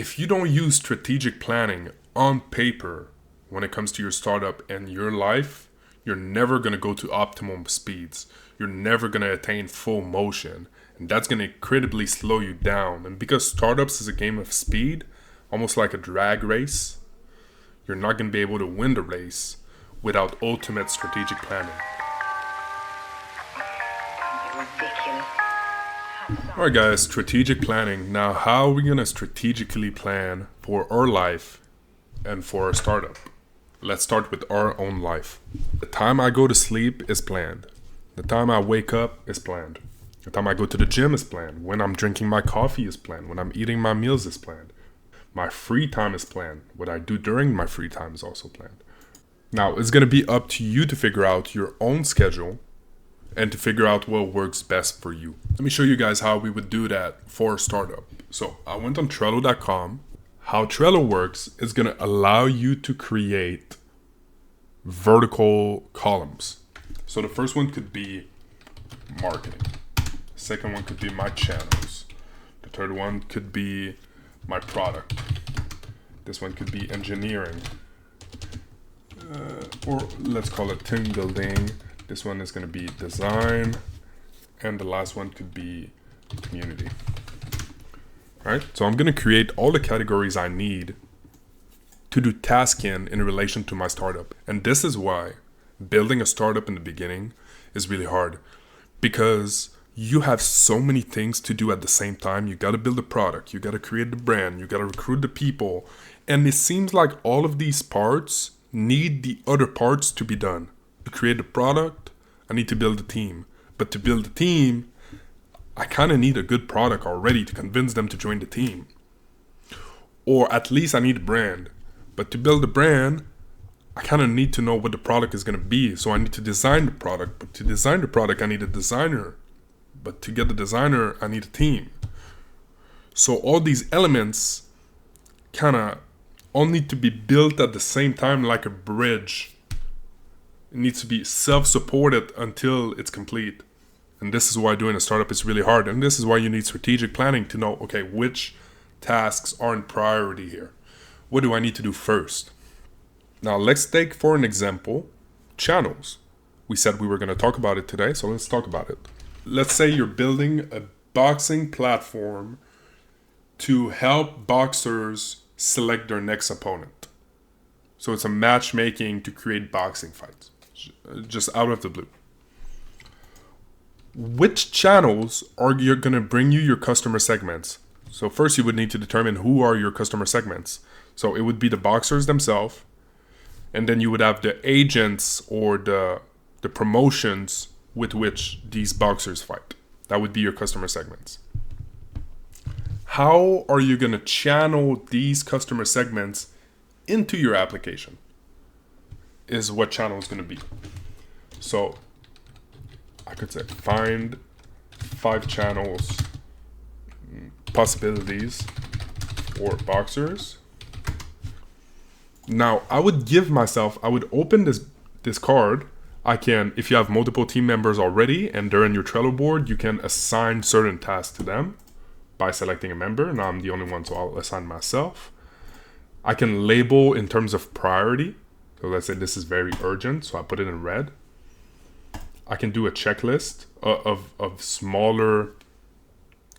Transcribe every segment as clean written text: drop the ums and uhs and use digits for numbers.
If you don't use strategic planning on paper when it comes to your startup and your life, you're never going to go to optimum speeds. You're never going to attain full motion. And that's going to incredibly slow you down. And because startups is a game of speed, almost like a drag race, you're not going to be able to win the race without ultimate strategic planning. Alright guys, strategic planning. Now how are we going to strategically plan for our life and for our startup? Let's start with our own life. The time I go to sleep is planned. The time I wake up is planned. The time I go to the gym is planned. When I'm drinking my coffee is planned. When I'm eating my meals is planned. My free time is planned. What I do during my free time is also planned. Now, it's going to be up to you to figure out your own schedule and to figure out what works best for you. Let me show you guys how we would do that for a startup. So I went on Trello.com. How Trello works is going to allow you to create vertical columns. So the first one could be marketing. The second one could be my channels. The third one could be my product. This one could be engineering. Or let's call it team building. This one is going to be design. And the last one could be community. Alright, so I'm going to create all the categories I need to do tasking in relation to my startup. And this is why building a startup in the beginning is really hard. Because you have so many things to do at the same time. You got to build a product. You got to create the brand. You got to recruit the people. And it seems like all of these parts need the other parts to be done. To create the product, I need to build a team. But to build a team, I kind of need a good product already to convince them to join the team. Or at least I need a brand. But to build a brand, I kind of need to know what the product is going to be. So I need to design the product. But to design the product, I need a designer. But to get the designer, I need a team. So all these elements kind of all need to be built at the same time like a bridge. It needs to be self-supported until it's complete. And this is why doing a startup is really hard. And this is why you need strategic planning to know, okay, which tasks are in priority here. What do I need to do first? Now let's take for an example, channels. We said we were going to talk about it today, so let's talk about it. Let's say you're building a boxing platform to help boxers select their next opponent. So it's a matchmaking to create boxing fights, just out of the blue. Which channels are going to bring you your customer segments? So first you would need to determine who are your customer segments. So it would be the boxers themselves, and then you would have the agents or the promotions with which these boxers fight. That would be your customer segments. How are you going to channel these customer segments into your application is what channel is going to be. So I could say find 5 channels possibilities for boxers. Now I would open this card. I can, if you have multiple team members already and they're in your Trello board, you can assign certain tasks to them by selecting a member. Now I'm the only one, so I'll assign myself. I can label in terms of priority. So let's say this is very urgent, so I put it in red. I can do a checklist of smaller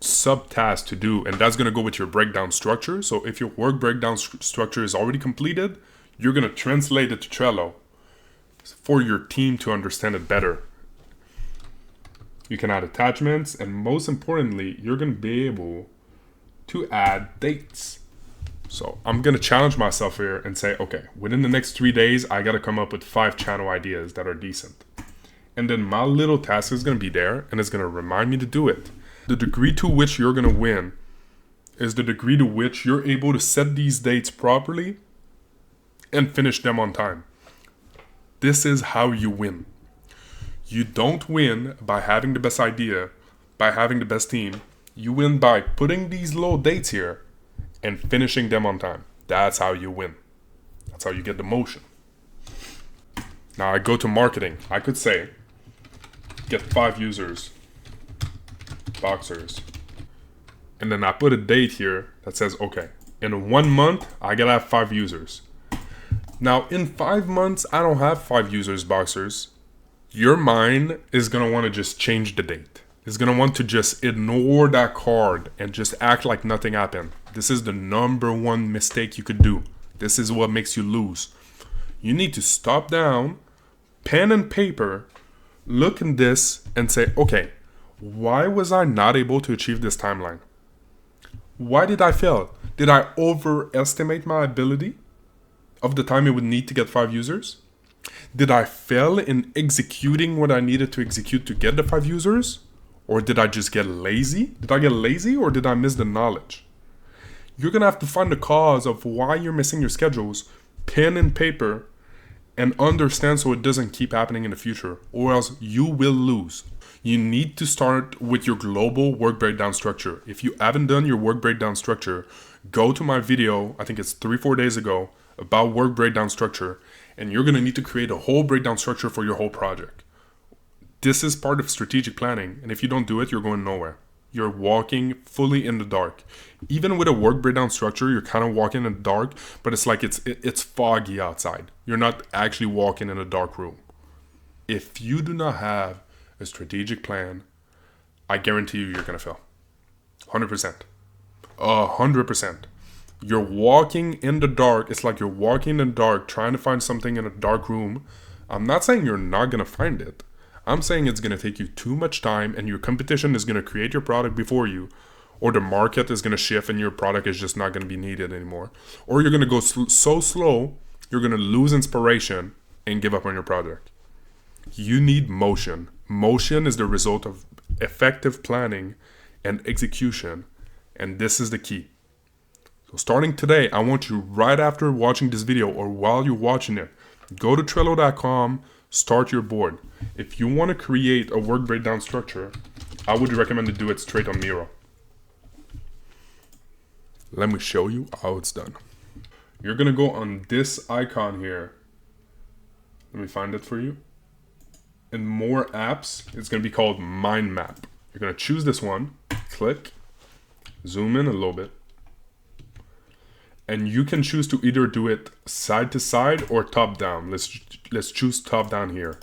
subtasks to do, and that's going to go with your breakdown structure. So if your work breakdown structure is already completed, you're going to translate it to Trello for your team to understand it better. You can add attachments, and most importantly, you're going to be able to add dates. So I'm going to challenge myself here and say, okay, within the next 3 days, I got to come up with 5 channel ideas that are decent. And then my little task is going to be there, and it's going to remind me to do it. The degree to which you're going to win is the degree to which you're able to set these dates properly and finish them on time. This is how you win. You don't win by having the best idea, by having the best team. You win by putting these little dates here and finishing them on time. That's how you win. That's how you get the motion. Now I go to marketing. I could say, get 5 users, boxers. And then I put a date here that says, okay, In 1 month, I gotta have 5 users. Now, in 5 months, I don't have 5 users, boxers. Your mind is gonna want to just change the date. It's gonna want to just ignore that card and just act like nothing happened. This is the number one mistake you could do. This is what makes you lose. You need to stop down, pen and paper, look in this and say, okay, why was I not able to achieve this timeline? Why did I fail? Did I overestimate my ability of the time it would need to get 5 users? Did I fail in executing what I needed to execute to get the 5 users? Or did I just get lazy? Did I get lazy or did I miss the knowledge? You're gonna have to find the cause of why you're missing your schedules, pen and paper, and understand so it doesn't keep happening in the future, or else you will lose. You need to start with your global work breakdown structure. If you haven't done your work breakdown structure, go to my video, I think it's 3-4 days ago, about work breakdown structure, and you're going to need to create a whole breakdown structure for your whole project. This is part of strategic planning, and if you don't do it, you're going nowhere. You're walking fully in the dark. Even with a work breakdown structure, you're kind of walking in the dark, but it's like it's foggy outside. You're not actually walking in a dark room. If you do not have a strategic plan, I guarantee you you're going to fail. 100%. 100%. You're walking in the dark. It's like you're walking in the dark, trying to find something in a dark room. I'm not saying you're not going to find it. I'm saying it's going to take you too much time and your competition is going to create your product before you, or the market is going to shift and your product is just not going to be needed anymore. Or you're going to go so slow, you're going to lose inspiration and give up on your project. You need motion. Motion is the result of effective planning and execution, and this is the key. So starting today, I want you right after watching this video or while you're watching it, go to Trello.com, start your board. If you want to create a work breakdown structure, I would recommend to do it straight on Miro. Let me show you how it's done. You're going to go on this icon here. Let me find it for you. In more apps, it's going to be called Mind Map. You're going to choose this one, click, zoom in a little bit. And you can choose to either do it side to side or top down. Let's choose top down here.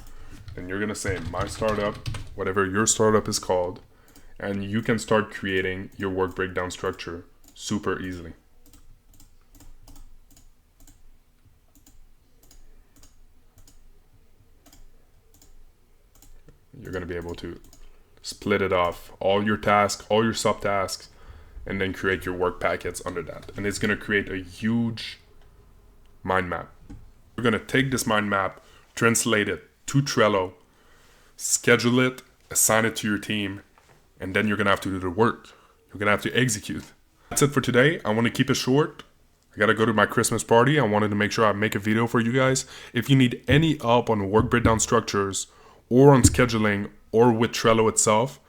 And you're gonna say my startup, whatever your startup is called, and you can start creating your work breakdown structure super easily. You're gonna be able to split it off, all your tasks, all your subtasks, and then create your work packets under that. And it's going to create a huge mind map. You're going to take this mind map, translate it to Trello, schedule it, assign it to your team, and then you're going to have to do the work. You're going to have to execute. That's it for today. I want to keep it short. I got to go to my Christmas party. I wanted to make sure I make a video for you guys. If you need any help on work breakdown structures or on scheduling or with Trello itself,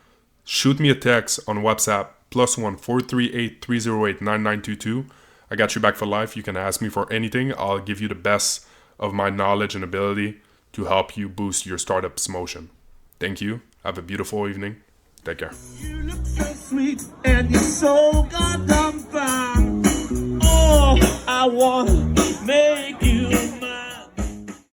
shoot me a text on WhatsApp. +1 438 308 9922. I got you back for life. You can ask me for anything. I'll give you the best of my knowledge and ability to help you boost your startup's motion. Thank you. Have a beautiful evening. Take care. You look so sweet and you're so goddamn fine. Oh, I wanna make